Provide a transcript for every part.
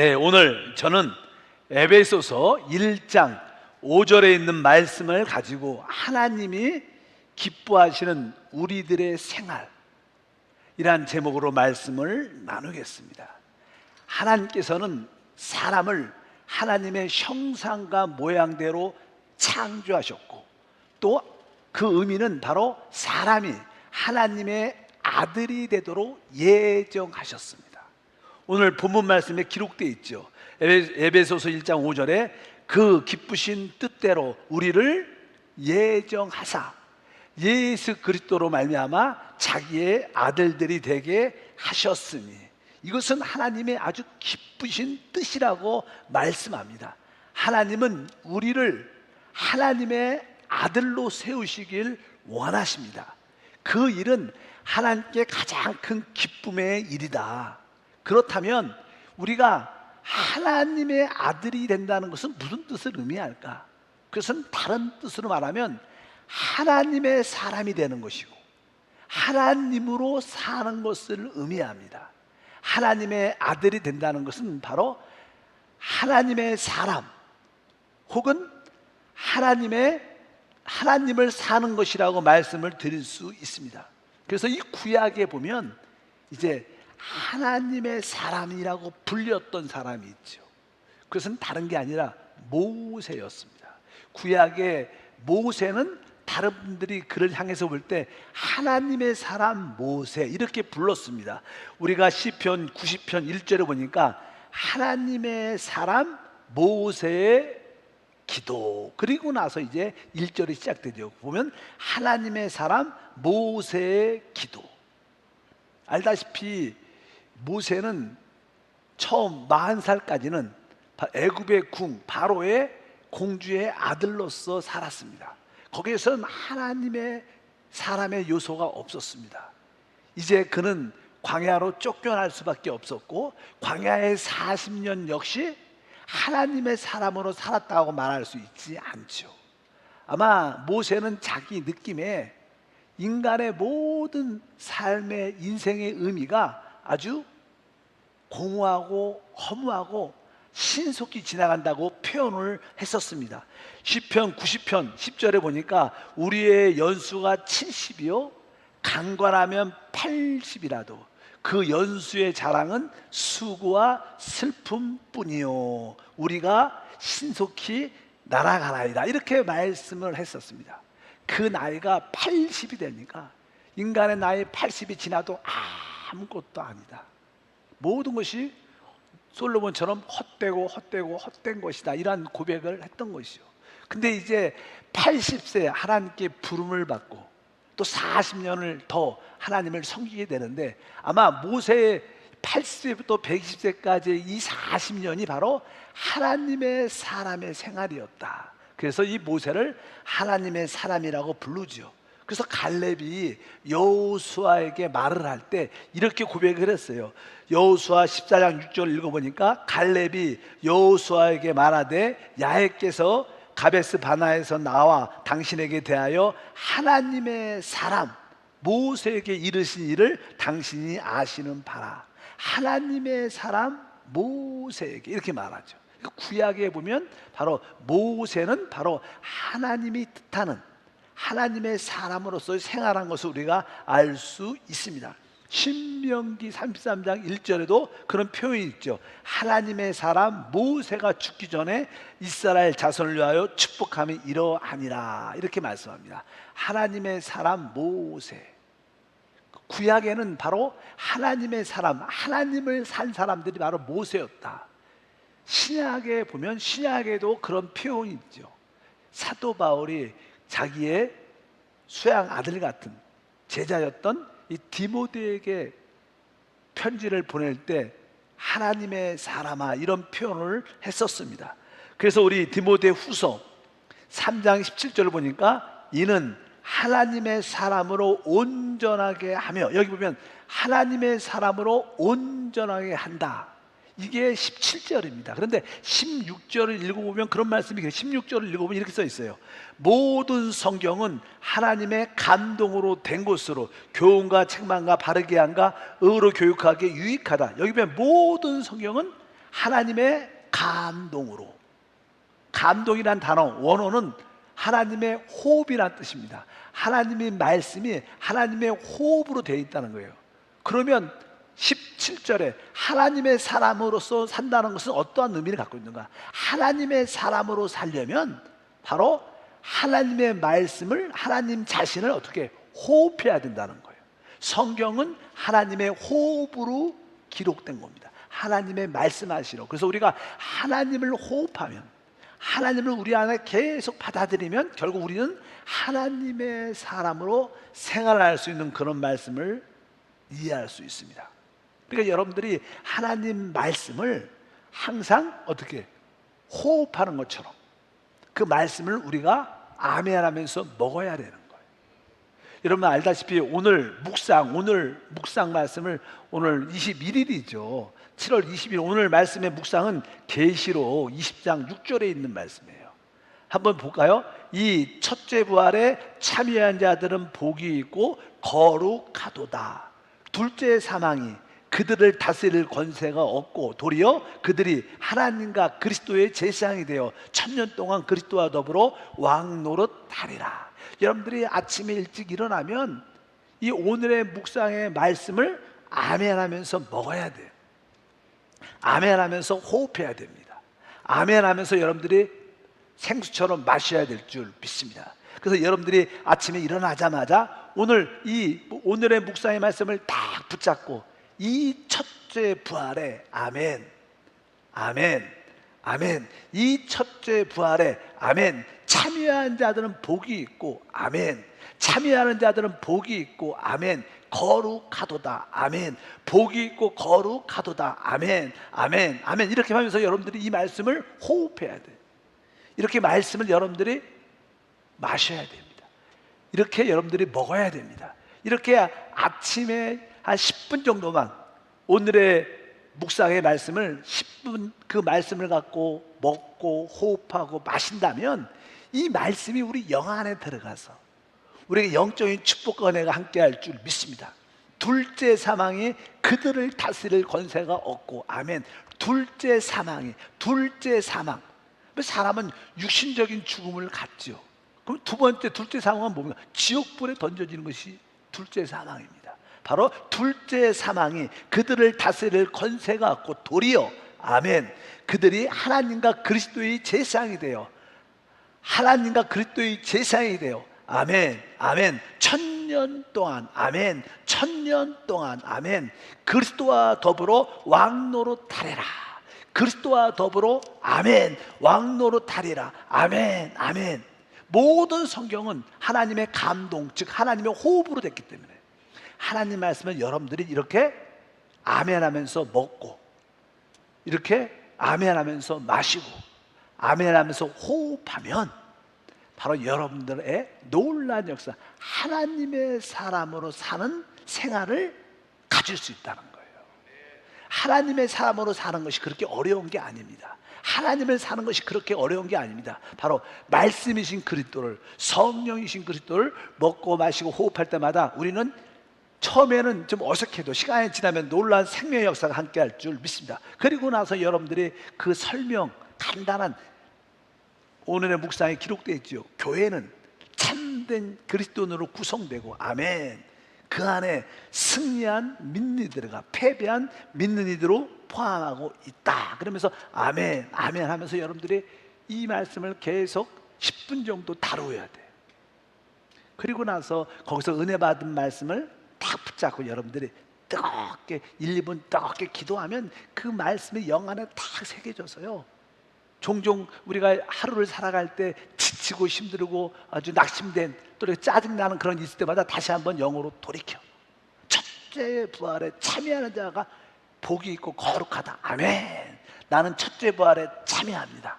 네, 오늘 저는 에베소서 1장 5절에 있는 말씀을 가지고 하나님이 기뻐하시는 우리들의 생활이란 제목으로 말씀을 나누겠습니다. 하나님께서는 사람을 하나님의 형상과 모양대로 창조하셨고, 또 그 의미는 바로 사람이 하나님의 아들이 되도록 예정하셨습니다. 오늘 본문 말씀에 기록되어 있죠. 에베소서 1장 5절에 그 기쁘신 뜻대로 우리를 예정하사 예수 그리스도로 말미암아 자기의 아들들이 되게 하셨으니, 이것은 하나님의 아주 기쁘신 뜻이라고 말씀합니다. 하나님은 우리를 하나님의 아들로 세우시길 원하십니다. 그 일은 하나님께 가장 큰 기쁨의 일이다. 그렇다면 우리가 하나님의 아들이 된다는 것은 무슨 뜻을 의미할까? 그것은 다른 뜻으로 말하면 하나님의 사람이 되는 것이고 하나님으로 사는 것을 의미합니다. 하나님의 아들이 된다는 것은 바로 하나님의 사람 혹은 하나님을 사는 것이라고 말씀을 드릴 수 있습니다. 그래서 이 구약에 보면 이제 하나님의 사람이라고 불렸던 사람이 있죠. 그것은 다른 게 아니라 모세였습니다. 구약의 모세는 다른 분들이 그를 향해서 볼 때 하나님의 사람 모세 이렇게 불렀습니다. 우리가 시편 90편 1절에 보니까 하나님의 사람 모세의 기도, 그리고 나서 이제 1절이 시작되죠. 보면 하나님의 사람 모세의 기도. 알다시피 모세는 처음 40살까지는 애굽의 궁 바로의 공주의 아들로서 살았습니다. 거기에서는 하나님의 사람의 요소가 없었습니다. 이제 그는 광야로 쫓겨날 수밖에 없었고, 광야의 40년 역시 하나님의 사람으로 살았다고 말할 수 있지 않죠. 아마 모세는 자기 느낌에 인간의 모든 삶의 인생의 의미가 아주 공허하고 허무하고 신속히 지나간다고 표현을 했었습니다. 시편 90편 10절에 보니까 우리의 연수가 70이요 강건하면 80이라도 그 연수의 자랑은 수고와 슬픔뿐이요 우리가 신속히 날아가나이다, 이렇게 말씀을 했었습니다. 그 나이가 80이 되니까 인간의 나이 80이 지나도 아무것도 아니다. 모든 것이 솔로몬처럼 헛된 것이다, 이러한 고백을 했던 것이죠. 근데 이제 80세 하나님께 부름을 받고 또 40년을 더 하나님을 섬기게 되는데, 아마 모세의 80세부터 120세까지의 이 40년이 바로 하나님의 사람의 생활이었다. 그래서 이 모세를 하나님의 사람이라고 부르죠. 그래서 갈렙이 여호수아에게 말을 할 때 이렇게 고백을 했어요. 여호수아 14장 6절을 읽어보니까 갈렙이 여호수아에게 말하되 야훼께서 가베스 바나에서 나와 당신에게 대하여 하나님의 사람 모세에게 이르신 일을 당신이 아시는 바라. 하나님의 사람 모세에게 이렇게 말하죠. 구약에 보면 바로 모세는 바로 하나님이 뜻하는 하나님의 사람으로서 생활한 것을 우리가 알 수 있습니다. 신명기 33장 1절에도 그런 표현이 있죠. 하나님의 사람 모세가 죽기 전에 이스라엘 자손을 위하여 축복함이 이러하니라, 이렇게 말씀합니다. 하나님의 사람 모세. 구약에는 바로 하나님의 사람, 하나님을 산 사람들이 바로 모세였다. 신약에 보면 신약에도 그런 표현이 있죠. 사도 바울이 자기의 수양 아들 같은 제자였던 이 디모데에게 편지를 보낼 때 하나님의 사람아, 이런 표현을 했었습니다. 그래서 우리 디모데 후서 3장 17절을 보니까 이는 하나님의 사람으로 온전하게 하며, 여기 보면 하나님의 사람으로 온전하게 한다, 이게 17절입니다. 그런데 16절을 읽어보면 그런 말씀이 16절을 읽어보면 이렇게 써 있어요. 모든 성경은 하나님의 감동으로 된 것으로 교훈과 책망과 바르게 함과 의로 교육하기에 유익하다. 여기 보면 모든 성경은 하나님의 감동으로. 감동이란 단어 원어는 하나님의 호흡이란 뜻입니다. 하나님의 말씀이 하나님의 호흡으로 되어 있다는 거예요. 그러면 17절에 하나님의 사람으로서 산다는 것은 어떠한 의미를 갖고 있는가? 하나님의 사람으로 살려면 바로 하나님의 말씀을, 하나님 자신을 어떻게 호흡해야 된다는 거예요. 성경은 하나님의 호흡으로 기록된 겁니다. 하나님의 말씀하시로. 그래서 우리가 하나님을 호흡하면, 하나님을 우리 안에 계속 받아들이면 결국 우리는 하나님의 사람으로 생활할 수 있는 그런 말씀을 이해할 수 있습니다. 그러니까 여러분들이 하나님 말씀을 항상 어떻게 호흡하는 것처럼 그 말씀을 우리가 아멘하면서 먹어야 되는 거예요. 여러분 알다시피 오늘 묵상 말씀을 오늘 21일이죠. 7월 20일 오늘 말씀의 묵상은 계시록 20장 6절에 있는 말씀이에요. 한번 볼까요? 이 첫째 부활에 참여한 자들은 복이 있고 거룩하도다. 둘째 사망이 그들을 다스릴 권세가 없고 도리어 그들이 하나님과 그리스도의 제사장이 되어 천년 동안 그리스도와 더불어 왕노릇하리라. 여러분들이 아침에 일찍 일어나면 이 오늘의 묵상의 말씀을 아멘하면서 먹어야 돼요. 아멘하면서 호흡해야 됩니다. 아멘하면서 여러분들이 생수처럼 마셔야 될 줄 믿습니다. 그래서 여러분들이 아침에 일어나자마자 오늘의 묵상의 말씀을 딱 붙잡고 이 첫째 부활에 아멘, 아멘, 아멘. 이 첫째 부활에 아멘. 참여한 자들은 복이 있고 아멘. 참여하는 자들은 복이 있고 아멘. 거룩하도다 아멘. 복이 있고 거룩하도다 아멘, 아멘, 아멘. 이렇게 하면서 여러분들이 이 말씀을 호흡해야 돼요. 이렇게 말씀을 여러분들이 마셔야 됩니다. 이렇게 여러분들이 먹어야 됩니다. 이렇게 아침에 한 10분 정도만 오늘의 묵상의 말씀을 10분 그 말씀을 갖고 먹고 호흡하고 마신다면 이 말씀이 우리 영 안에 들어가서 우리에게 영적인 축복과 은혜가 함께할 줄 믿습니다. 둘째 사망이 그들을 다스릴 권세가 없고 아멘. 둘째 사망이 둘째 사망. 사람은 육신적인 죽음을 갖죠. 그럼 둘째 사망은 뭡니까? 지옥불에 던져지는 것이 둘째 사망입니다. 바로 둘째 사망이 그들을 다스릴 권세가 없고 도리어 아멘. 그들이 하나님과 그리스도의 제사장이 되어 하나님과 그리스도의 제사장이 되어 아멘, 아멘. 천년 동안 아멘. 천년 동안 아멘. 그리스도와 더불어 왕노릇하리라. 그리스도와 더불어 아멘. 왕노릇하리라. 아멘, 아멘. 모든 성경은 하나님의 감동, 즉 하나님의 호흡으로 됐기 때문에 하나님 말씀을 여러분들이 이렇게 아멘하면서 먹고 이렇게 아멘하면서 마시고 아멘하면서 호흡하면 바로 여러분들의 놀라운 역사, 하나님의 사람으로 사는 생활을 가질 수 있다는 거예요. 하나님의 사람으로 사는 것이 그렇게 어려운 게 아닙니다. 하나님을 사는 것이 그렇게 어려운 게 아닙니다. 바로 말씀이신 그리스도를, 성령이신 그리스도를 먹고 마시고 호흡할 때마다 우리는 처음에는 좀 어색해도 시간이 지나면 놀라운 생명의 역사가 함께할 줄 믿습니다. 그리고 나서 여러분들이 그 설명, 간단한 오늘의 묵상에 기록되어 있죠. 교회는 참된 그리스도인으로 구성되고 아멘. 그 안에 승리한 믿는 이들과 패배한 믿는 이들로 포함하고 있다. 그러면서 아멘, 아멘 하면서 여러분들이 이 말씀을 계속 10분 정도 다루어야 돼요. 그리고 나서 거기서 은혜 받은 말씀을 딱 붙잡고 여러분들이 뜨겁게 1, 2분 뜨겁게 기도하면 그 말씀이 영 안에 딱 새겨져서요. 종종 우리가 하루를 살아갈 때 지치고 힘들고 아주 낙심된 또 이렇게 짜증나는 그런 일 있을 때마다 다시 한번 영으로 돌이켜 첫째 부활에 참여하는 자가 복이 있고 거룩하다 아멘. 나는 첫째 부활에 참여합니다.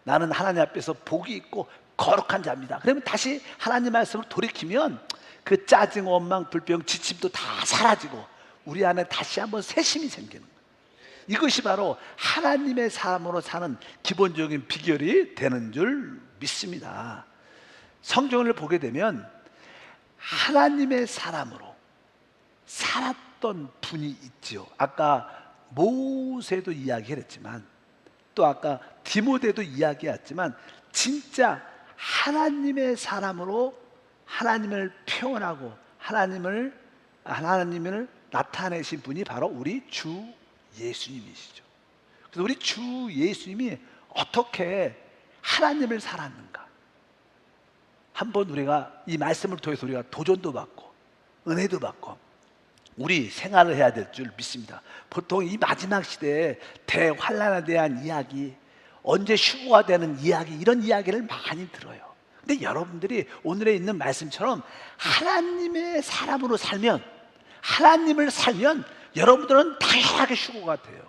나는 하나님 앞에서 복이 있고 거룩한 자입니다. 그러면 다시 하나님 말씀을 돌이키면 그 짜증, 원망, 불평, 지침도 다 사라지고 우리 안에 다시 한번 새심이 생기는 거예요. 이것이 바로 하나님의 사람으로 사는 기본적인 비결이 되는 줄 믿습니다. 성경을 보게 되면 하나님의 사람으로 살았던 분이 있지요. 아까 모세도 이야기했지만 또 아까 디모데도 이야기했지만 진짜 하나님의 사람으로 하나님을 표현하고 하나님을 나타내신 분이 바로 우리 주 예수님이시죠. 그래서 우리 주 예수님이 어떻게 하나님을 살았는가, 한번 우리가 이 말씀을 통해서 우리가 도전도 받고 은혜도 받고 우리 생활을 해야 될 줄 믿습니다. 보통 이 마지막 시대에 대환란에 대한 이야기, 언제 휴거가 되는 이야기, 이런 이야기를 많이 들어요. 근데 여러분들이 오늘에 있는 말씀처럼 하나님의 사람으로 살면, 하나님을 살면 여러분들은 당연하게 휴거가 돼요.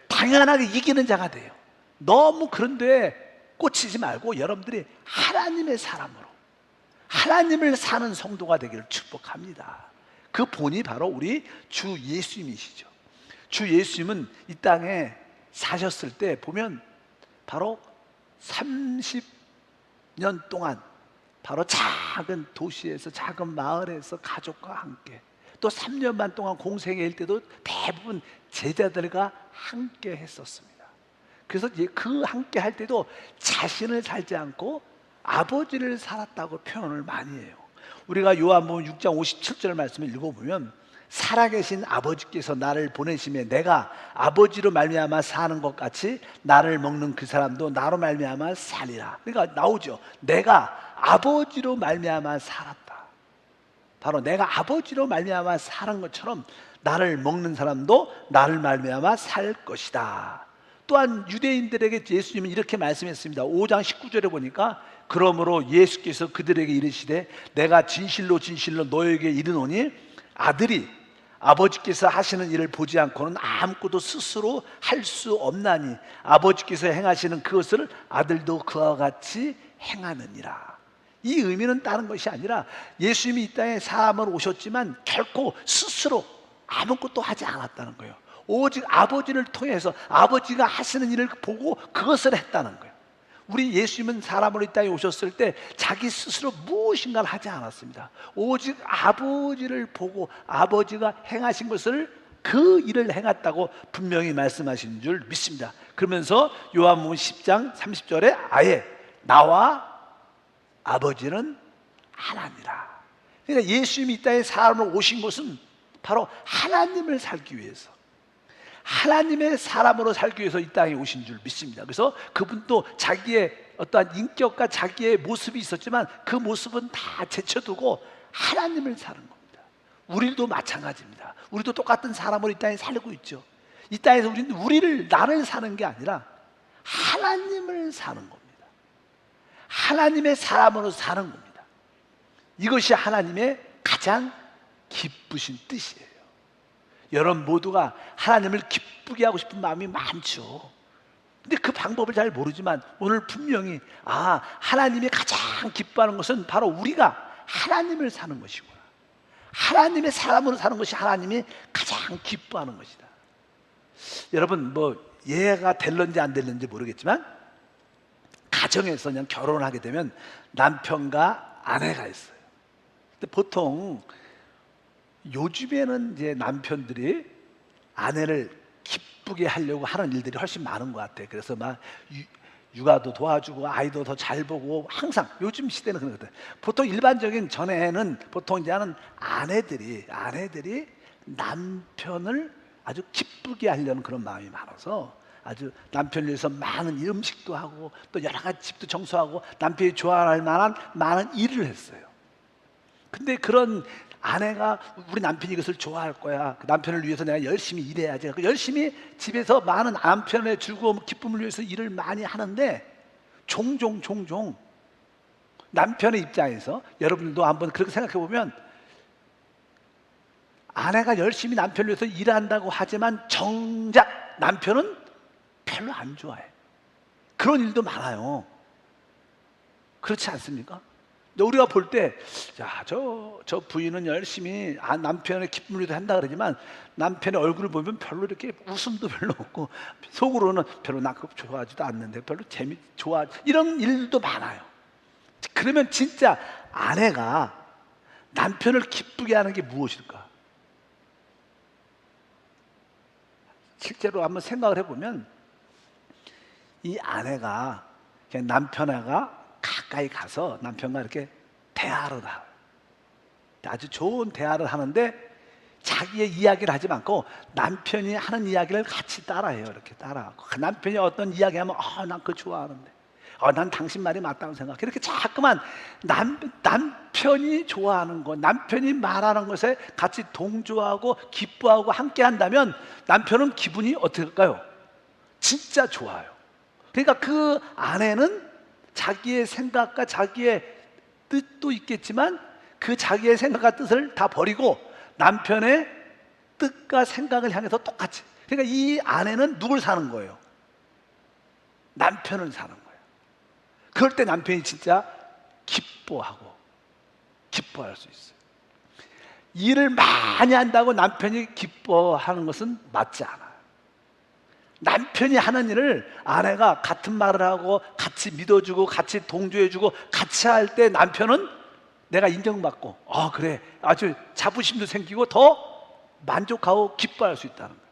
당연하게 이기는 자가 돼요. 너무 그런 데에 꽂히지 말고 여러분들이 하나님의 사람으로 하나님을 사는 성도가 되기를 축복합니다. 그 본이 바로 우리 주 예수님이시죠. 주 예수님은 이 땅에 사셨을 때 보면 바로 30년 동안 바로 작은 도시에서, 작은 마을에서 가족과 함께, 또 3년 반 동안 공생애일 때도 대부분 제자들과 함께 했었습니다. 그래서 그 함께 할 때도 자신을 살지 않고 아버지를 살았다고 표현을 많이 해요. 우리가 요한복음 6장 57절 말씀을 읽어보면 살아계신 아버지께서 나를 보내심에 내가 아버지로 말미암아 사는 것 같이 나를 먹는 그 사람도 나로 말미암아 살리라. 그러니까 나오죠. 내가 아버지로 말미암아 살았다. 바로 내가 아버지로 말미암아 사는 것처럼 나를 먹는 사람도 나를 말미암아 살 것이다. 또한 유대인들에게 예수님은 이렇게 말씀했습니다. 5장 19절에 보니까 그러므로 예수께서 그들에게 이르시되 내가 진실로 진실로 너에게 이르노니 아들이 아버지께서 하시는 일을 보지 않고는 아무것도 스스로 할 수 없나니 아버지께서 행하시는 그것을 아들도 그와 같이 행하느니라. 이 의미는 다른 것이 아니라 예수님이 이 땅에 사람으로 오셨지만 결코 스스로 아무것도 하지 않았다는 거예요. 오직 아버지를 통해서 아버지가 하시는 일을 보고 그것을 했다는 거예요. 우리 예수님은 사람으로 이 땅에 오셨을 때 자기 스스로 무엇인가를 하지 않았습니다. 오직 아버지를 보고 아버지가 행하신 것을, 그 일을 행했다고 분명히 말씀하신 줄 믿습니다. 그러면서 요한복음 10장 30절에 아예 나와 아버지는 하나니라. 그러니까 예수님이 이 땅에 사람으로 오신 것은 바로 하나님을 살기 위해서, 하나님의 사람으로 살기 위해서 이 땅에 오신 줄 믿습니다. 그래서 그분도 자기의 어떠한 인격과 자기의 모습이 있었지만 그 모습은 다 제쳐두고 하나님을 사는 겁니다. 우리도 마찬가지입니다. 우리도 똑같은 사람으로 이 땅에 살고 있죠. 이 땅에서 우리는 나를 사는 게 아니라 하나님을 사는 겁니다. 하나님의 사람으로 사는 겁니다. 이것이 하나님의 가장 기쁘신 뜻이에요. 여러분 모두가 하나님을 기쁘게 하고 싶은 마음이 많죠. 근데 그 방법을 잘 모르지만 오늘 분명히 하나님이 가장 기뻐하는 것은 바로 우리가 하나님을 사는 것이구나, 하나님의 사람으로 사는 것이 하나님이 가장 기뻐하는 것이다. 여러분 뭐 이해가 될런지 안 될런지 모르겠지만 가정에서 그냥 결혼하게 되면 남편과 아내가 있어요. 근데 보통 요즘에는 이제 남편들이 아내를 기쁘게 하려고 하는 일들이 훨씬 많은 것 같아요. 그래서 막 육아도 도와주고 아이도 더 잘 보고, 항상 요즘 시대는 그런 것 같아요. 보통 일반적인 전에는 보통 이제 하는 아내들이 남편을 아주 기쁘게 하려는 그런 마음이 많아서 아주 남편을 위해서 많은 음식도 하고 또 여러 가지 집도 청소하고 남편이 좋아할 만한 많은 일을 했어요. 근데 그런 아내가 우리 남편이 이것을 좋아할 거야, 그 남편을 위해서 내가 열심히 일해야지, 열심히 집에서 많은 남편의 즐거움, 기쁨을 위해서 일을 많이 하는데 종종 남편의 입장에서, 여러분들도 한번 그렇게 생각해 보면 아내가 열심히 남편을 위해서 일한다고 하지만 정작 남편은 별로 안 좋아해. 그런 일도 많아요. 그렇지 않습니까? 우리가 볼 때, 저 부인은 열심히 남편의 기쁨을 위해서 한다 그러지만 남편의 얼굴을 보면 별로 이렇게 웃음도 별로 없고 속으로는 별로 나 그거 좋아하지도 않는데 별로 좋아, 이런 일도 많아요. 그러면 진짜 아내가 남편을 기쁘게 하는 게 무엇일까? 실제로 한번 생각을 해보면 이 아내가 그냥 남편과 가까이 가서 남편과 이렇게 대화를 하고 아주 좋은 대화를 하는데 자기의 이야기를 하지 않고 남편이 하는 이야기를 같이 따라해요. 이렇게 따라하고 남편이 어떤 이야기하면 난 그거 좋아하는데 난 당신 말이 맞다고 생각해. 이렇게 자꾸만 남편이 좋아하는 것, 남편이 말하는 것에 같이 동조하고 기뻐하고 함께 한다면 남편은 기분이 어떻게 할까요? 진짜 좋아요. 그러니까 그 아내는 자기의 생각과 자기의 뜻도 있겠지만 그 자기의 생각과 뜻을 다 버리고 남편의 뜻과 생각을 향해서 똑같이, 그러니까 이 아내는 누굴 사는 거예요? 남편을 사는 거예요. 그럴 때 남편이 진짜 기뻐할 수 있어요. 일을 많이 한다고 남편이 기뻐하는 것은 맞지 않아요. 남편이 하는 일을 아내가 같은 말을 하고 같이 믿어주고 같이 동조해주고 같이 할 때 남편은 내가 인정받고 그래 아주 자부심도 생기고 더 만족하고 기뻐할 수 있다는 거예요.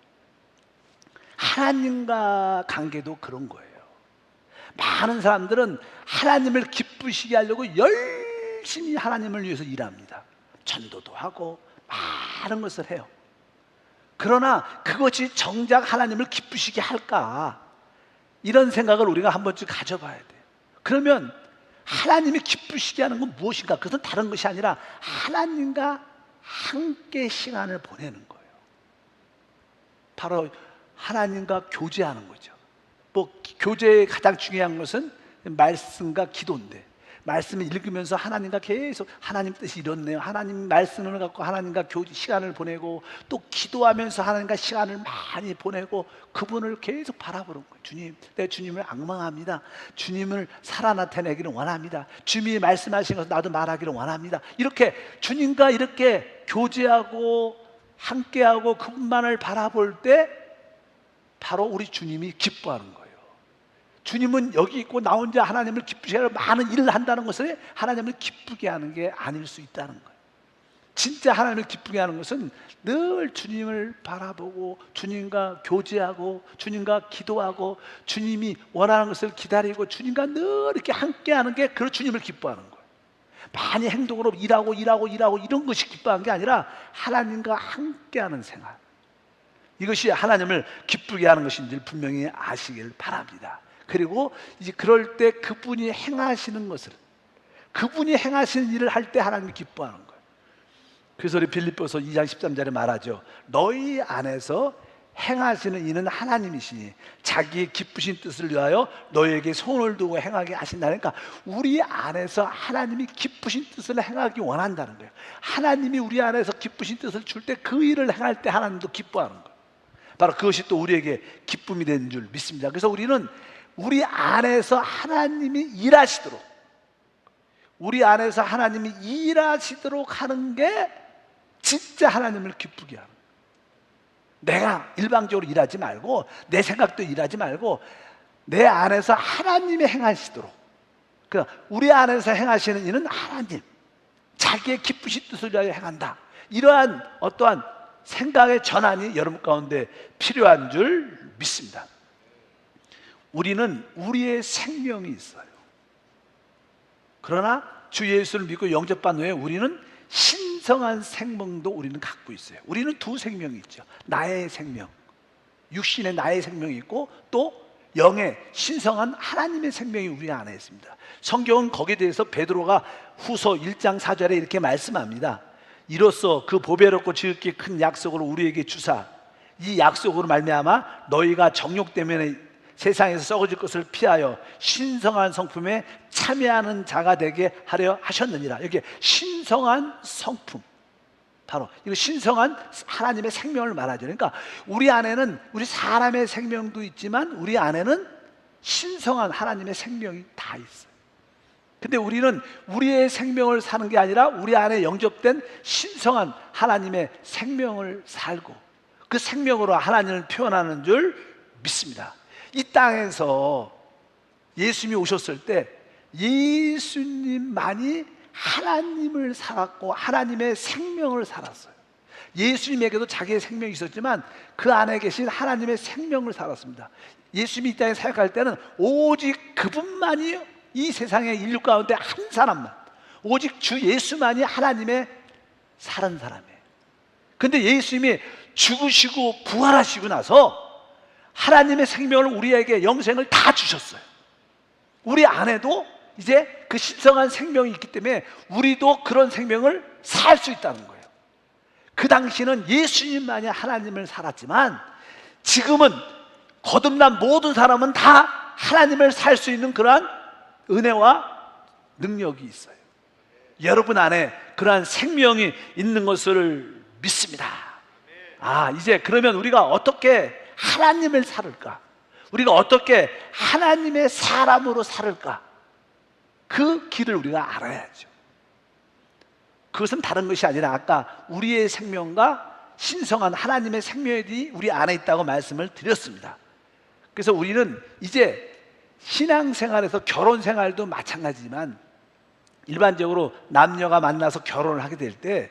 하나님과 관계도 그런 거예요. 많은 사람들은 하나님을 기쁘시게 하려고 열심히 하나님을 위해서 일합니다. 전도도 하고 많은 것을 해요. 그러나 그것이 정작 하나님을 기쁘시게 할까? 이런 생각을 우리가 한 번쯤 가져봐야 돼요. 그러면 하나님이 기쁘시게 하는 건 무엇인가? 그것은 다른 것이 아니라 하나님과 함께 시간을 보내는 거예요. 바로 하나님과 교제하는 거죠. 교제의 가장 중요한 것은 말씀과 기도인데, 말씀을 읽으면서 하나님과 계속 하나님 뜻이 이렇네요. 하나님 말씀을 갖고 하나님과 시간을 보내고 또 기도하면서 하나님과 시간을 많이 보내고 그분을 계속 바라보는 거예요. 주님, 내 주님을 앙망합니다. 주님을 살아 나타내기를 원합니다. 주님이 말씀하신 것을 나도 말하기를 원합니다. 이렇게 주님과 이렇게 교제하고 함께하고 그분만을 바라볼 때 바로 우리 주님이 기뻐하는 거예요. 주님은 여기 있고 나 혼자 하나님을 기쁘게 하려 많은 일을 한다는 것은 하나님을 기쁘게 하는 게 아닐 수 있다는 거예요. 진짜 하나님을 기쁘게 하는 것은 늘 주님을 바라보고 주님과 교제하고 주님과 기도하고 주님이 원하는 것을 기다리고 주님과 늘 이렇게 함께하는 게 그 주님을 기뻐하는 거예요. 많이 행동으로 일하고 이런 것이 기뻐하는 게 아니라 하나님과 함께하는 생활, 이것이 하나님을 기쁘게 하는 것인지 분명히 아시길 바랍니다. 그리고 이제 그럴 때 그분이 행하시는 것을, 그분이 행하시는 일을 할 때 하나님이 기뻐하는 거예요. 그래서 우리 빌립보서 2장 13절에 말하죠. 너희 안에서 행하시는 이는 하나님이시니 자기의 기쁘신 뜻을 위하여 너희에게 손을 두고 행하게 하신다니까, 우리 안에서 하나님이 기쁘신 뜻을 행하기 원한다는 거예요. 하나님이 우리 안에서 기쁘신 뜻을 줄 때 그 일을 행할 때 하나님도 기뻐하는 거예요. 바로 그것이 또 우리에게 기쁨이 되는 줄 믿습니다. 그래서 우리는 우리 안에서 하나님이 일하시도록, 우리 안에서 하나님이 일하시도록 하는 게 진짜 하나님을 기쁘게 하는 거예요. 내가 일방적으로 일하지 말고 내 생각도 일하지 말고 내 안에서 하나님이 행하시도록, 그러니까 우리 안에서 행하시는 일은 하나님, 자기의 기쁘신 뜻을 위하여 행한다. 이러한 어떠한 생각의 전환이 여러분 가운데 필요한 줄 믿습니다. 우리는 우리의 생명이 있어요. 그러나 주 예수를 믿고 영접한 후에 우리는 신성한 생명도 우리는 갖고 있어요. 우리는 두 생명이 있죠. 나의 생명, 육신의 나의 생명이 있고 또 영의 신성한 하나님의 생명이 우리 안에 있습니다. 성경은 거기에 대해서 베드로가 후서 1장 4절에 이렇게 말씀합니다. 이로써 그 보배롭고 지극히 큰 약속을 우리에게 주사 이 약속으로 말미암아 너희가 정욕 때문에 세상에서 썩어질 것을 피하여 신성한 성품에 참여하는 자가 되게 하려 하셨느니라. 이렇게 신성한 성품, 바로 이거 신성한 하나님의 생명을 말하죠. 그러니까 우리 안에는 우리 사람의 생명도 있지만 우리 안에는 신성한 하나님의 생명이 다 있어요. 근데 우리는 우리의 생명을 사는 게 아니라 우리 안에 영접된 신성한 하나님의 생명을 살고 그 생명으로 하나님을 표현하는 줄 믿습니다. 이 땅에서 예수님이 오셨을 때 예수님만이 하나님을 살았고 하나님의 생명을 살았어요. 예수님에게도 자기의 생명이 있었지만 그 안에 계신 하나님의 생명을 살았습니다. 예수님이 이 땅에 사역할 때는 오직 그분만이 이 세상의 인류 가운데 한 사람만, 오직 주 예수만이 하나님의 살은 사람이에요. 근데 예수님이 죽으시고 부활하시고 나서 하나님의 생명을 우리에게 영생을 다 주셨어요. 우리 안에도 이제 그 신성한 생명이 있기 때문에 우리도 그런 생명을 살 수 있다는 거예요. 그 당시는 예수님만이 하나님을 살았지만 지금은 거듭난 모든 사람은 다 하나님을 살 수 있는 그러한 은혜와 능력이 있어요. 여러분 안에 그러한 생명이 있는 것을 믿습니다. 이제 그러면 우리가 어떻게 하나님을 살을까? 우리가 어떻게 하나님의 사람으로 살을까? 그 길을 우리가 알아야죠. 그것은 다른 것이 아니라 아까 우리의 생명과 신성한 하나님의 생명이 우리 안에 있다고 말씀을 드렸습니다. 그래서 우리는 이제 신앙생활에서 결혼생활도 마찬가지지만 일반적으로 남녀가 만나서 결혼을 하게 될 때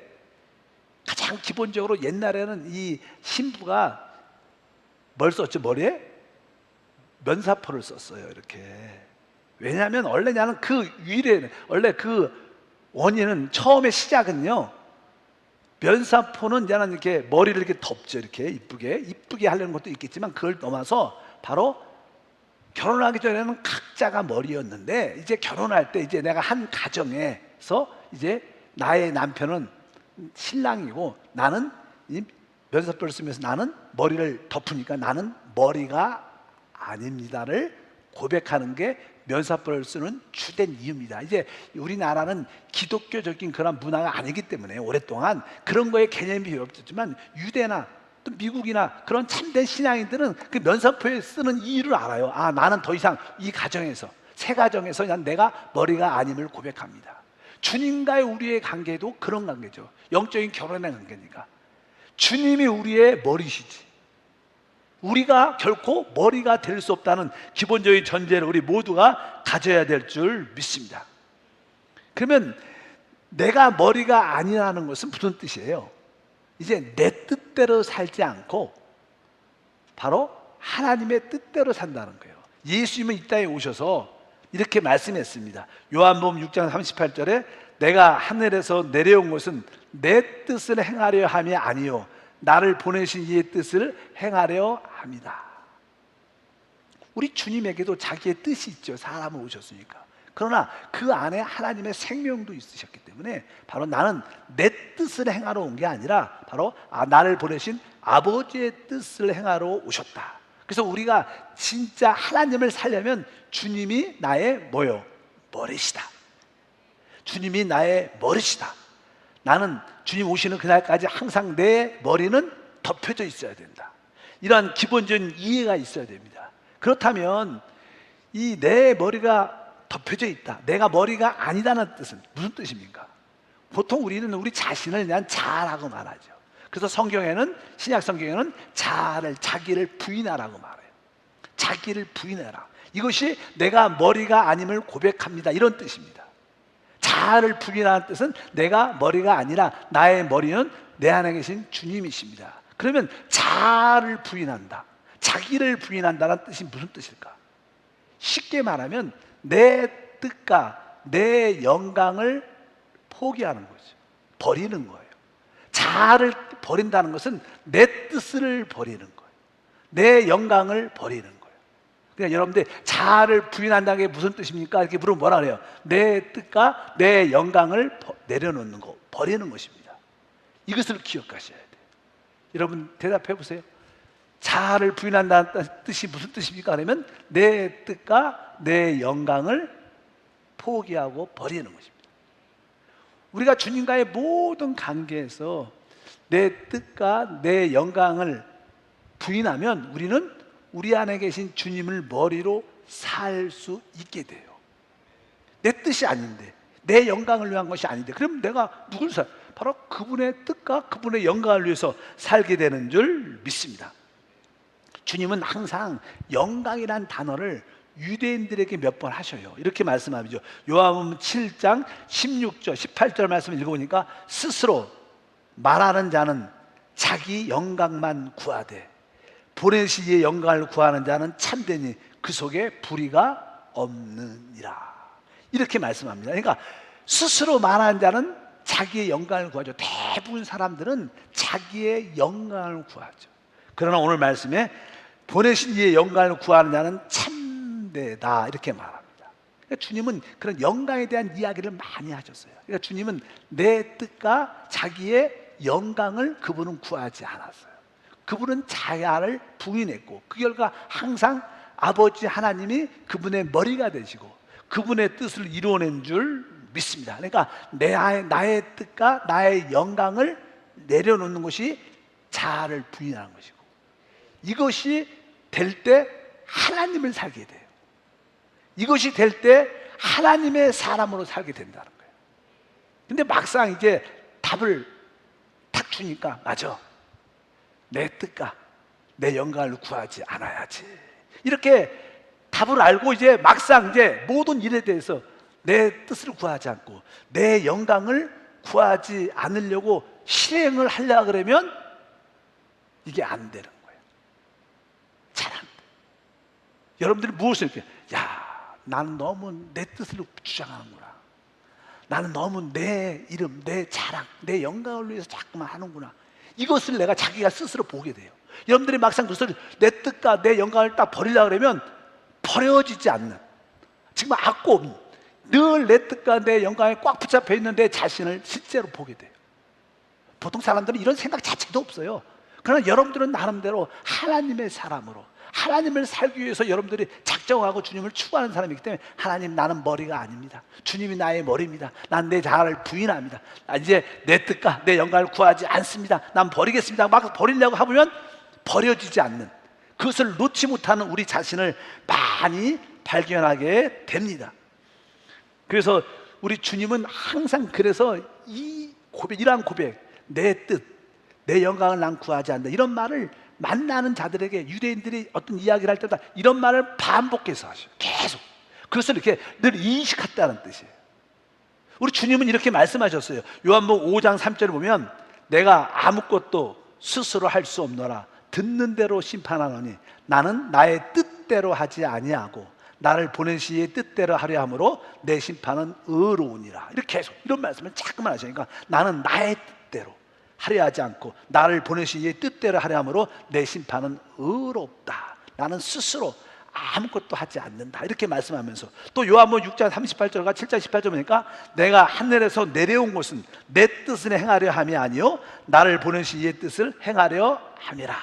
가장 기본적으로 옛날에는 이 신부가 뭘 썼죠? 머리에? 면사포를 썼어요. 이렇게. 왜냐하면 원래냐는 그 위례는 원래 그 원인은 처음에 시작은요, 면사포는 이제는 이렇게 머리를 이렇게 덮죠. 이렇게 이쁘게 하려는 것도 있겠지만 그걸 넘어서 바로 결혼하기 전에는 각자가 머리였는데 이제 결혼할 때 이제 내가 한 가정에서 이제 나의 남편은 신랑이고 나는 이 면사포를 쓰면서 나는 머리를 덮으니까 나는 머리가 아닙니다를 고백하는 게 면사포를 쓰는 주된 이유입니다. 이제 우리나라는 기독교적인 그런 문화가 아니기 때문에 오랫동안 그런 거에 개념이 없었지만 유대나 또 미국이나 그런 참된 신앙인들은 그 면사포에 쓰는 이유를 알아요. 나는 더 이상 이 가정에서 새 가정에서 난 내가 머리가 아님을 고백합니다. 주님과의 우리의 관계도 그런 관계죠. 영적인 결혼의 관계니까 주님이 우리의 머리시지 우리가 결코 머리가 될 수 없다는 기본적인 전제를 우리 모두가 가져야 될 줄 믿습니다. 그러면 내가 머리가 아니라는 것은 무슨 뜻이에요? 이제 내 뜻대로 살지 않고 바로 하나님의 뜻대로 산다는 거예요. 예수님은 이 땅에 오셔서 이렇게 말씀했습니다. 요한복음 6장 38절에 내가 하늘에서 내려온 것은 내 뜻을 행하려 함이 아니요 나를 보내신 이의 뜻을 행하려 합니다. 우리 주님에게도 자기의 뜻이 있죠. 사람을 오셨으니까. 그러나 그 안에 하나님의 생명도 있으셨기 때문에 바로 나는 내 뜻을 행하러 온 게 아니라 바로 나를 보내신 아버지의 뜻을 행하러 오셨다. 그래서 우리가 진짜 하나님을 살려면 주님이 나의 머리시다. 주님이 나의 머리시다. 나는 주님 오시는 그날까지 항상 내 머리는 덮여져 있어야 된다. 이러한 기본적인 이해가 있어야 됩니다. 그렇다면 이 내 머리가 덮여져 있다, 내가 머리가 아니다는 뜻은 무슨 뜻입니까? 보통 우리는 우리 자신을 그냥 자라고 말하죠. 그래서 성경에는 신약 성경에는 자기를 부인하라고 말해요. 자기를 부인해라. 이것이 내가 머리가 아님을 고백합니다. 이런 뜻입니다. 자아를 부인하는 뜻은 내가 머리가 아니라 나의 머리는 내 안에 계신 주님이십니다. 그러면 자아를 부인한다, 자기를 부인한다는 뜻이 무슨 뜻일까? 쉽게 말하면 내 뜻과 내 영광을 포기하는 거죠. 버리는 거예요. 자아를 버린다는 것은 내 뜻을 버리는 거예요. 내 영광을 버리는 거예요. 그러니까 여러분들 자아를 부인한다는 게 무슨 뜻입니까? 이렇게 물으면 뭐라 그래요? 내 뜻과 내 영광을 내려놓는 거, 버리는 것입니다. 이것을 기억하셔야 돼요. 여러분 대답해 보세요. 자아를 부인한다는 뜻이 무슨 뜻입니까? 그러면 내 뜻과 내 영광을 포기하고 버리는 것입니다. 우리가 주님과의 모든 관계에서 내 뜻과 내 영광을 부인하면 우리는 우리 안에 계신 주님을 머리로 살 수 있게 돼요. 내 뜻이 아닌데, 내 영광을 위한 것이 아닌데, 그럼 내가 누굴 바로 그분의 뜻과 그분의 영광을 위해서 살게 되는 줄 믿습니다. 주님은 항상 영광이란 단어를 유대인들에게 몇 번 하셔요. 이렇게 말씀하죠. 요한복음 7장 16절 18절 말씀을 읽어보니까 스스로 말하는 자는 자기 영광만 구하되 보내신 이의 영광을 구하는 자는 참되니 그 속에 불의가 없느니라. 이렇게 말씀합니다. 그러니까 스스로 말하는 자는 자기의 영광을 구하죠. 대부분 사람들은 자기의 영광을 구하죠. 그러나 오늘 말씀에 보내신 이의 영광을 구하는 자는 참되다 이렇게 말합니다. 그러니까 주님은 그런 영광에 대한 이야기를 많이 하셨어요. 그러니까 주님은 내 뜻과 자기의 영광을 그분은 구하지 않았어요. 그분은 자아를 부인했고 그 결과 항상 아버지 하나님이 그분의 머리가 되시고 그분의 뜻을 이루어낸 줄 믿습니다. 그러니까 나의 뜻과 나의 영광을 내려놓는 것이 자아를 부인하는 것이고 이것이 될 때 하나님을 살게 돼요. 이것이 될 때 하나님의 사람으로 살게 된다는 거예요. 근데 막상 이제 답을 탁 주니까 맞아. 내 뜻과 내 영광을 구하지 않아야지. 이렇게 답을 알고 이제 막상 이제 모든 일에 대해서 내 뜻을 구하지 않고 내 영광을 구하지 않으려고 실행을 하려고 그러면 이게 안 되는 거예요. 잘 안 돼. 여러분들이 무엇을 이렇게 나는 너무 내 뜻을 주장하는구나. 나는 너무 내 이름, 내 자랑, 내 영광을 위해서 자꾸만 하는구나. 이것을 내가 자기가 스스로 보게 돼요. 여러분들이 막상 그것을 내 뜻과 내 영광을 딱 버리려고 그러면 버려지지 않는 정말 악고 없는 늘 내 뜻과 내 영광에 꽉 붙잡혀 있는 내 자신을 실제로 보게 돼요. 보통 사람들은 이런 생각 자체도 없어요. 그러나 여러분들은 나름대로 하나님의 사람으로 하나님을 살기 위해서 여러분들이 작정하고 주님을 추구하는 사람이기 때문에 하나님 나는 머리가 아닙니다. 주님이 나의 머리입니다. 난 내 자아를 부인합니다. 이제 내 뜻과 내 영광을 구하지 않습니다. 난 버리겠습니다. 막 버리려고 하면 버려지지 않는 그것을 놓지 못하는 우리 자신을 많이 발견하게 됩니다. 그래서 우리 주님은 항상 그래서 이러한 고백 내 뜻, 내 영광을 난 구하지 않는다 이런 말을 만나는 자들에게 유대인들이 어떤 이야기를 할 때마다 이런 말을 반복해서 하셔요. 계속 그것을 이렇게 늘 인식했다는 뜻이에요. 우리 주님은 이렇게 말씀하셨어요. 요한복음 5장 3절을 보면 내가 아무것도 스스로 할 수 없노라 듣는 대로 심판하노니 나는 나의 뜻대로 하지 아니하고 나를 보내신 이의 뜻대로 하려 함으로 내 심판은 의로우니라. 이렇게 계속 이런 말씀을 자꾸만 하시니까 나는 나의 뜻대로 하려 하지 않고 나를 보내신 이의 뜻대로 하려 함으로 내 심판은 의롭다. 나는 스스로 아무것도 하지 않는다. 이렇게 말씀하면서 또 요한복음 6장 38절과 7장 18절 보니까 내가 하늘에서 내려온 것은 내 뜻을 행하려 함이 아니요 나를 보내신 이의 뜻을 행하려 함이라.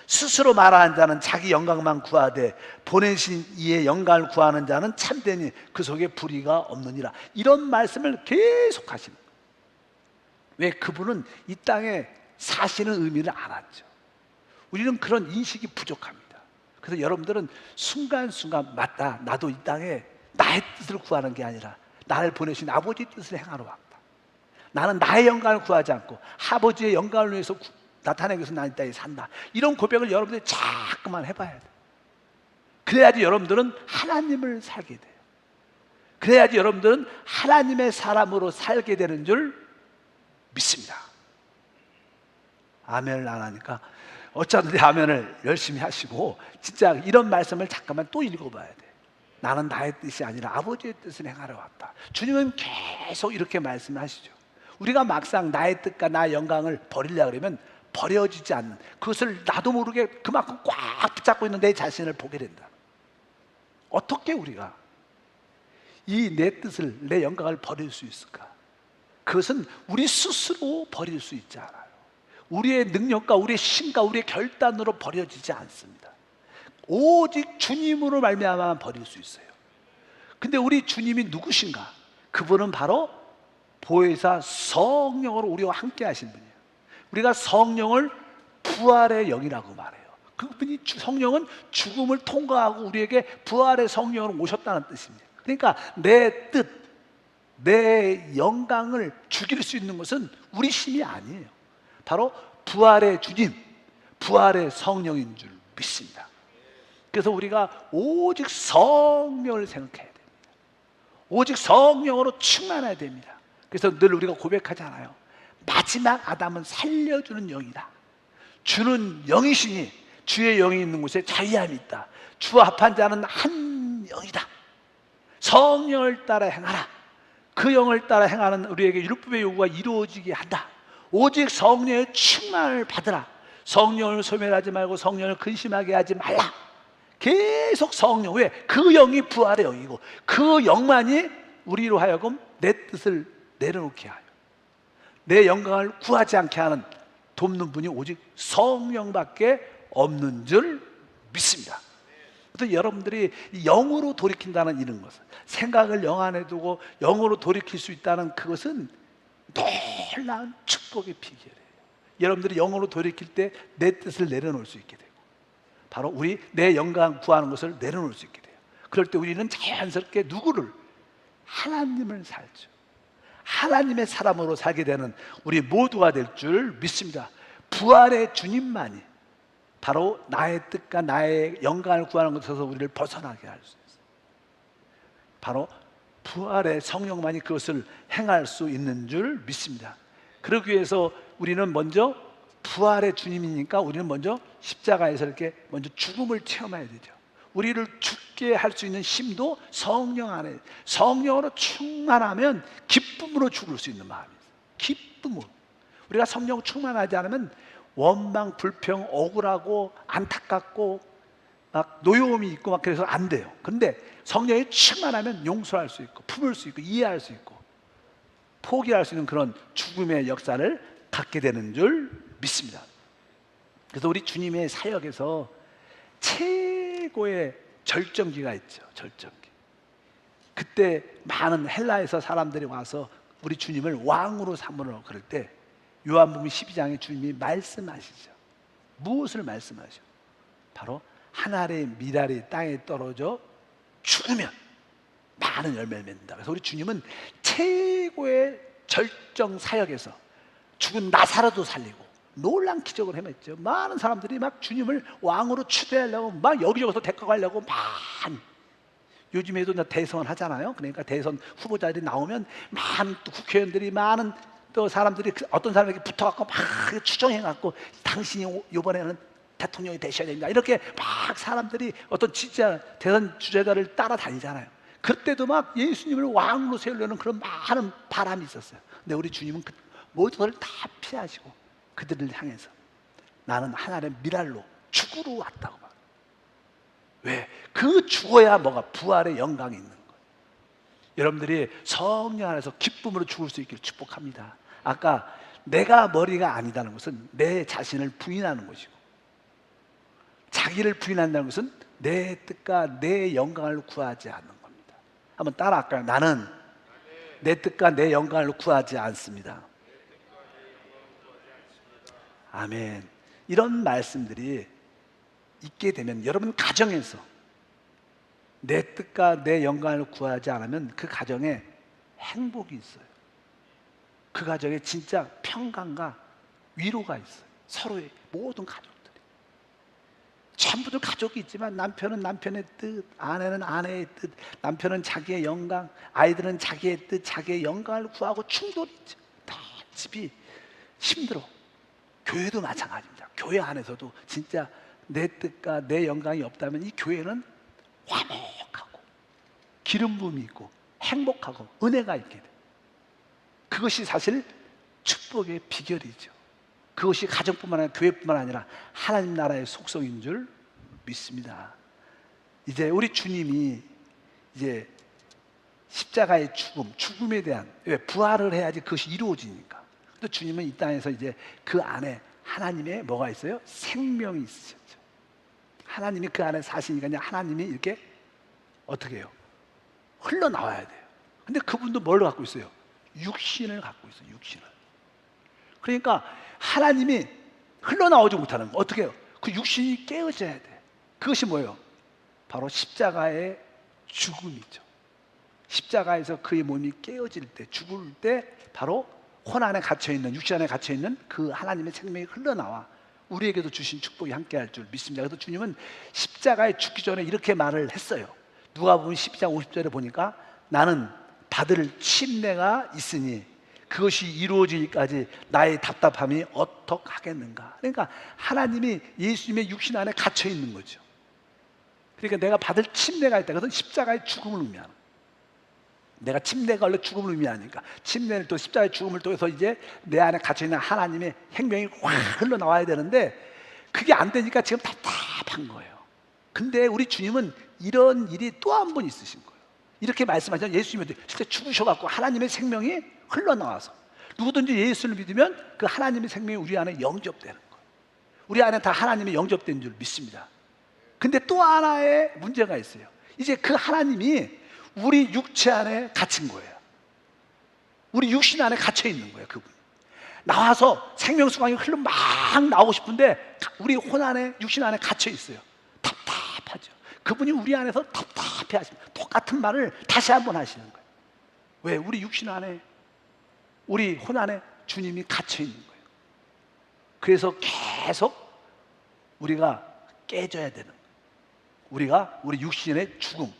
스스로 말하는 자는 자기 영광만 구하되 보내신 이의 영광을 구하는 자는 참되니 그 속에 불의가 없느니라. 이런 말씀을 계속 하시는 거예요. 왜? 그분은 이 땅에 사시는 의미를 알았죠. 우리는 그런 인식이 부족합니다. 그래서 여러분들은 순간순간 맞다. 나도 이 땅에 나의 뜻을 구하는 게 아니라 나를 보내신 아버지의 뜻을 행하러 왔다. 나는 나의 영광을 구하지 않고 아버지의 영광을 위해서 나타내기 위해서 나는 이 땅에 산다. 이런 고백을 여러분들이 자꾸만 해봐야 돼요. 그래야지 여러분들은 하나님을 살게 돼요. 그래야지 여러분들은 하나님의 사람으로 살게 되는 줄 믿습니다. 아멘을 안 하니까 어쩌든지 아멘을 열심히 하시고 진짜 이런 말씀을 잠깐만 또 읽어봐야 돼. 나는 나의 뜻이 아니라 아버지의 뜻을 행하러 왔다. 주님은 계속 이렇게 말씀하시죠. 우리가 막상 나의 뜻과 나의 영광을 버리려고 그러면 버려지지 않는 그것을 나도 모르게 그만큼 꽉 붙잡고 있는 내 자신을 보게 된다. 어떻게 우리가 이 내 뜻을 내 영광을 버릴 수 있을까? 그것은 우리 스스로 버릴 수 있지 않아요. 우리의 능력과 우리의 신과 우리의 결단으로 버려지지 않습니다. 오직 주님으로 말미암아 버릴 수 있어요. 근데 우리 주님이 누구신가? 그분은 바로 보혜사 성령으로 우리와 함께 하신 분이에요. 우리가 성령을 부활의 영이라고 말해요. 그분이 성령은 죽음을 통과하고 우리에게 부활의 성령으로 오셨다는 뜻입니다. 그러니까 내 뜻, 내 영광을 죽일 수 있는 것은 우리 힘이 아니에요. 바로 부활의 주님, 부활의 성령인 줄 믿습니다. 그래서 우리가 오직 성령을 생각해야 됩니다. 오직 성령으로 충만해야 됩니다. 그래서 늘 우리가 고백하잖아요. 마지막 아담은 살려주는 영이다. 주는 영이시니 주의 영이 있는 곳에 자유함이 있다. 주 합한 자는 한 영이다. 성령을 따라 행하라. 그 영을 따라 행하는 우리에게 율법의 요구가 이루어지게 한다. 오직 성령의 충만을 받으라. 성령을 소멸하지 말고 성령을 근심하게 하지 말라. 계속 성령, 왜? 그 영이 부활의 영이고 그 영만이 우리로 하여금 내 뜻을 내려놓게 하여 내 영광을 구하지 않게 하는 돕는 분이 오직 성령밖에 없는 줄 믿습니다. 그래서 여러분들이 영으로 돌이킨다는 이런 것은, 생각을 영 안에 두고 영으로 돌이킬 수 있다는 그것은 놀라운 축복의 비결이에요. 여러분들이 영으로 돌이킬 때 내 뜻을 내려놓을 수 있게 되고, 바로 우리 내 영광 구하는 것을 내려놓을 수 있게 돼요. 그럴 때 우리는 자연스럽게 누구를? 하나님을 살죠. 하나님의 사람으로 살게 되는 우리 모두가 될 줄 믿습니다. 부활의 주님만이 바로 나의 뜻과 나의 영광을 구하는 것에서 우리를 벗어나게 할 수 있어요. 바로 부활의 성령만이 그것을 행할 수 있는 줄 믿습니다. 그러기 위해서 우리는 먼저 부활의 주님이니까 우리는 먼저 십자가에서 이렇게 먼저 죽음을 체험해야 되죠. 우리를 죽게 할 수 있는 힘도 성령 안에, 성령으로 충만하면 기쁨으로 죽을 수 있는 마음이 있어요. 기쁨으로. 우리가 성령 충만하지 않으면 원망, 불평, 억울하고 안타깝고 막 노여움이 있고 막 그래서 안 돼요. 그런데 성령이 충만하면 용서할 수 있고 품을 수 있고 이해할 수 있고 포기할 수 있는 그런 죽음의 역사를 갖게 되는 줄 믿습니다. 그래서 우리 주님의 사역에서 최고의 절정기가 있죠. 절정기. 그때 많은 헬라에서 사람들이 와서 우리 주님을 왕으로 삼으려고 그럴 때 요한복음 12장에 주님이 말씀하시죠. 무엇을 말씀하셔? 바로 한 알의 밀알이 땅에 떨어져 죽으면 많은 열매를 맺는다. 그래서 우리 주님은 최고의 절정 사역에서 죽은 나사로도 살리고 놀라운 기적을 행했죠. 많은 사람들이 막 주님을 왕으로 추대하려고 막 여기저기서 데리고 가려고 많이. 요즘에도 대선 하잖아요. 그러니까 대선 후보자들이 나오면 많은 또 국회의원들이 많은 또 사람들이 어떤 사람에게 붙어갖고 막 추정해갖고 당신이 이번에는 대통령이 되셔야 됩니다. 이렇게 막 사람들이 어떤 진짜 대선 주자들을 따라다니잖아요. 그때도 막 예수님을 왕으로 세우려는 그런 많은 바람이 있었어요. 근데 우리 주님은 그 모든 것을 다 피하시고 그들을 향해서 나는 하나님의 밀알로 죽으러 왔다고 말. 왜? 그 죽어야 뭐가 부활의 영광이 있는 거예요. 여러분들이 성령 안에서 기쁨으로 죽을 수 있기를 축복합니다. 아까 내가 머리가 아니다는 것은 내 자신을 부인하는 것이고, 자기를 부인한다는 것은 내 뜻과 내 영광을 구하지 않는 겁니다. 한번 따라할까요? 나는 내 뜻과 내 영광을 구하지 않습니다. 아멘. 이런 말씀들이 있게 되면 여러분 가정에서 내 뜻과 내 영광을 구하지 않으면 그 가정에 행복이 있어요. 그 가정에 진짜 평강과 위로가 있어요. 서로의 모든 가족들이 전부들 가족이 있지만 남편은 남편의 뜻, 아내는 아내의 뜻, 남편은 자기의 영광, 아이들은 자기의 뜻, 자기의 영광을 구하고 충돌이 있죠. 다 집이 힘들어. 교회도 마찬가지입니다. 교회 안에서도 진짜 내 뜻과 내 영광이 없다면 이 교회는 화목하고 기름 부음이 있고 행복하고 은혜가 있게 돼. 그것이 사실 축복의 비결이죠. 그것이 가정뿐만 아니라 교회뿐만 아니라 하나님 나라의 속성인 줄 믿습니다. 이제 우리 주님이 이제 십자가의 죽음에 대한, 왜? 부활을 해야지 그것이 이루어지니까. 또 주님은 이 땅에서 이제 그 안에 하나님의 뭐가 있어요? 생명이 있으셨죠. 하나님이 그 안에 사시니까 하나님이 이렇게 어떻게 해요? 흘러나와야 돼요. 근데 그분도 뭘 갖고 있어요? 육신을 갖고 있어요. 육신을. 그러니까 하나님이 흘러나오지 못하는 거 어떻게 해요? 그 육신이 깨어져야 돼. 그것이 뭐예요? 바로 십자가의 죽음이죠. 십자가에서 그의 몸이 깨어질 때, 죽을 때 바로 혼 안에 갇혀있는, 육신 안에 갇혀있는 그 하나님의 생명이 흘러나와 우리에게도 주신 축복이 함께할 줄 믿습니다. 그래서 주님은 십자가에 죽기 전에 이렇게 말을 했어요. 누가복음 12장 50절에 보니까 나는 받을 침례가 있으니 그것이 이루어지기까지 나의 답답함이 어떡하겠는가. 그러니까 하나님이 예수님의 육신 안에 갇혀 있는 거죠. 그러니까 내가 받을 침례가 있다. 그것은 십자가의 죽음을 의미하는 거예요. 내가 침례가 원래 죽음을 의미하니까 침례를 또 십자가의 죽음을 통해서 이제 내 안에 갇혀있는 하나님의 생명이 확 흘러나와야 되는데 그게 안 되니까 지금 답답한 거예요. 근데 우리 주님은 이런 일이 또 한 번 있으신 거예요. 이렇게 말씀하시면 예수님이 실제 죽으셔갖고 하나님의 생명이 흘러나와서 누구든지 예수를 믿으면 그 하나님의 생명이 우리 안에 영접되는 거예요. 우리 안에 다 하나님이 영접된 줄 믿습니다. 근데 또 하나의 문제가 있어요. 이제 그 하나님이 우리 육체 안에 갇힌 거예요. 우리 육신 안에 갇혀 있는 거예요. 그분이 나와서 생명수강이 흘러 막 나오고 싶은데 우리 혼 안에 육신 안에 갇혀 있어요. 답답하죠. 그분이 우리 안에서 답답해 하십니다. 똑같은 말을 다시 한번 하시는 거예요. 왜? 우리 육신 안에, 우리 혼 안에 주님이 갇혀 있는 거예요. 그래서 계속 우리가 깨져야 되는 거예요. 우리가 우리 육신의 죽음.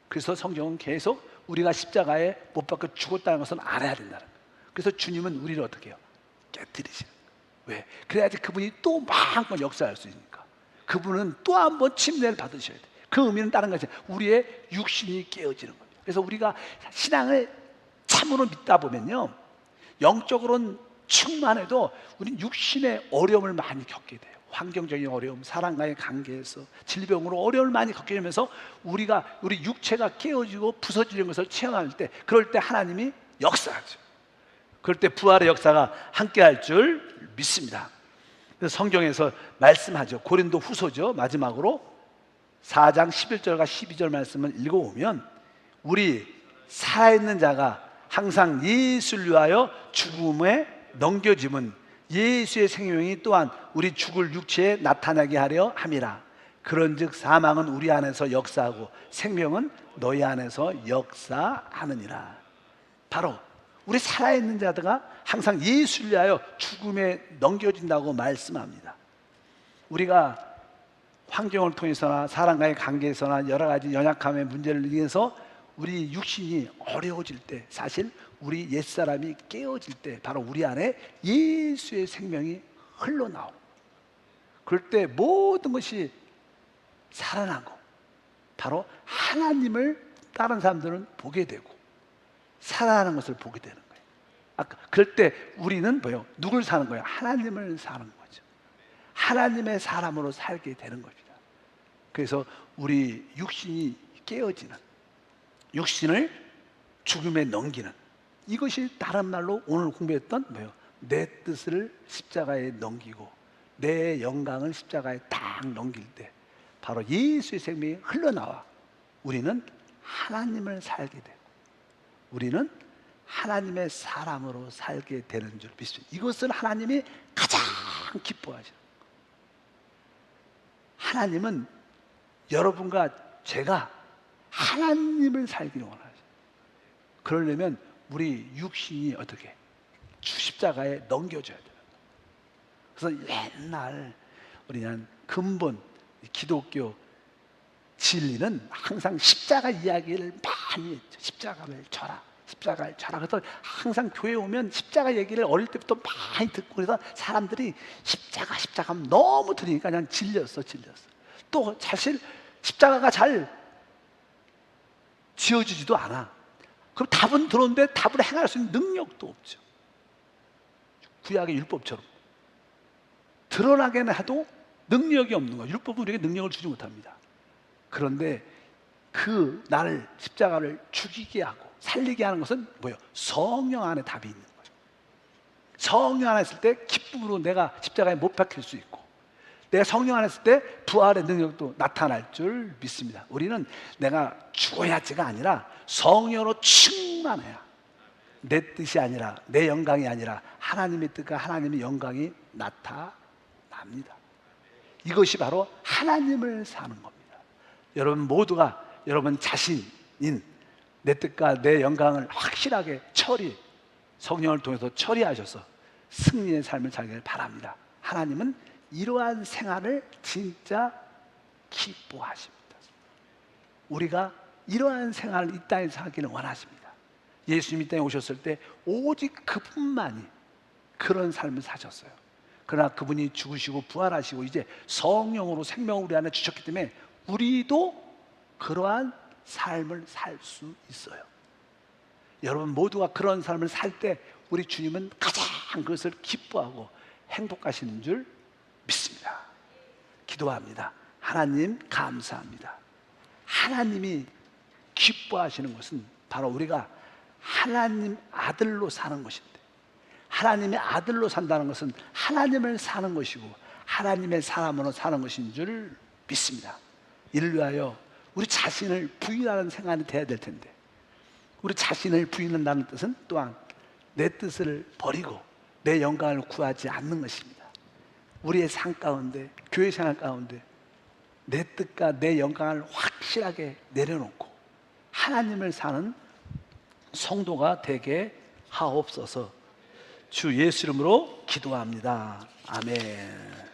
그래서 성경은 계속 우리가 십자가에 못 박혀 죽었다는 것은 알아야 된다는 거예요. 그래서 주님은 우리를 어떻게 해요? 깨뜨리시는 거예요. 왜? 그래야지 그분이 또 마음껏 역사할 수 있으니까. 그분은 또 한 번 침례를 받으셔야 돼요. 그 의미는 다른 것이 우리의 육신이 깨어지는 거예요. 그래서 우리가 신앙을 참으로 믿다 보면요, 영적으로는 충만해도 우리는 육신의 어려움을 많이 겪게 돼요. 환경적인 어려움, 사람과의 관계에서 질병으로 어려움을 많이 겪게 되면서 우리 육체가 깨어지고 부서지는 것을 체험할 때, 그럴 때 하나님이 역사하죠. 그럴 때 부활의 역사가 함께할 줄 믿습니다. 그래서 성경에서 말씀하죠. 고린도 후서죠. 마지막으로 4장 11절과 12절 말씀을 읽어보면 우리 살아있는 자가 항상 예수를 위하여 죽음에 넘겨짐은 예수의 생명이 또한 우리 죽을 육체에 나타나게 하려 함이라. 그런즉 사망은 우리 안에서 역사하고 생명은 너희 안에서 역사하느니라. 바로 우리 살아있는 자들가 항상 예수를 위하여 죽음에 넘겨진다고 말씀합니다. 우리가 환경을 통해서나 사람과의 관계에서나 여러 가지 연약함의 문제를 인해서 우리 육신이 어려워질 때, 사실 우리 옛사람이 깨어질 때 바로 우리 안에 예수의 생명이 흘러나오고, 그럴 때 모든 것이 살아나고 바로 하나님을 다른 사람들은 보게 되고 살아나는 것을 보게 되는 거예요. 그럴 때 우리는 뭐예요? 누굴 사는 거예요? 하나님을 사는 거죠. 하나님의 사람으로 살게 되는 겁니다. 그래서 우리 육신이 깨어지는, 육신을 죽음에 넘기는, 이것이 다른 말로 오늘 공부했던 뭐예요? 내 뜻을 십자가에 넘기고 내 영광을 십자가에 딱 넘길 때 바로 예수의 생명이 흘러나와 우리는 하나님을 살게 되고 우리는 하나님의 사람으로 살게 되는 줄 믿습니다. 이것을 하나님이 가장 기뻐하시는 거예요. 하나님은 여러분과 제가 하나님을 살기를 원하죠. 그러려면 우리 육신이 어떻게 십자가에 넘겨져야 돼요. 그래서 옛날 우리는 근본 기독교 진리는 항상 십자가 이야기를 많이 했죠. 십자가를 져라, 십자가를 져라. 그래서 항상 교회 오면 십자가 얘기를 어릴 때부터 많이 듣고, 그래서 사람들이 십자가 하면 너무 들으니까 그냥 질렸어. 또 사실 십자가가 잘 지어지지도 않아. 그럼 답은 들었는데 답을 행할 수 있는 능력도 없죠. 구약의 율법처럼 드러나게는 해도 능력이 없는 거예요. 율법은 우리에게 능력을 주지 못합니다. 그런데 그 나를 십자가를 죽이게 하고 살리게 하는 것은 뭐예요? 성령 안에 답이 있는 거죠. 성령 안에 있을 때 기쁨으로 내가 십자가에 못 박힐 수 있고, 내가 성령 안에 있을 때 부활의 능력도 나타날 줄 믿습니다. 우리는 내가 죽어야지가 아니라 성령으로 충만해야 내 뜻이 아니라 내 영광이 아니라 하나님의 뜻과 하나님의 영광이 나타납니다. 이것이 바로 하나님을 사는 겁니다. 여러분 모두가 여러분 자신인 내 뜻과 내 영광을 확실하게 성령을 통해서 처리하셔서 승리의 삶을 살기를 바랍니다. 하나님은 이러한 생활을 진짜 기뻐하십니다. 우리가 이러한 생활을 이 땅에서 하기를 원하십니다. 예수님이 땅에 오셨을 때 오직 그분만이 그런 삶을 사셨어요. 그러나 그분이 죽으시고 부활하시고 이제 성령으로 생명을 우리 안에 주셨기 때문에 우리도 그러한 삶을 살 수 있어요. 여러분 모두가 그런 삶을 살 때 우리 주님은 가장 그것을 기뻐하고 행복하시는 줄 믿습니다. 기도합니다. 하나님 감사합니다. 하나님이 기뻐하시는 것은 바로 우리가 하나님 아들로 사는 것인데, 하나님의 아들로 산다는 것은 하나님을 사는 것이고 하나님의 사람으로 사는 것인 줄 믿습니다. 이를 위하여 우리 자신을 부인하는 생활이 돼야 될 텐데, 우리 자신을 부인한다는 뜻은 또한 내 뜻을 버리고 내 영광을 구하지 않는 것입니다. 우리의 삶 가운데, 교회 생활 가운데 내 뜻과 내 영광을 확실하게 내려놓고 하나님을 사는 성도가 되게 하옵소서. 주 예수 이름으로 기도합니다. 아멘.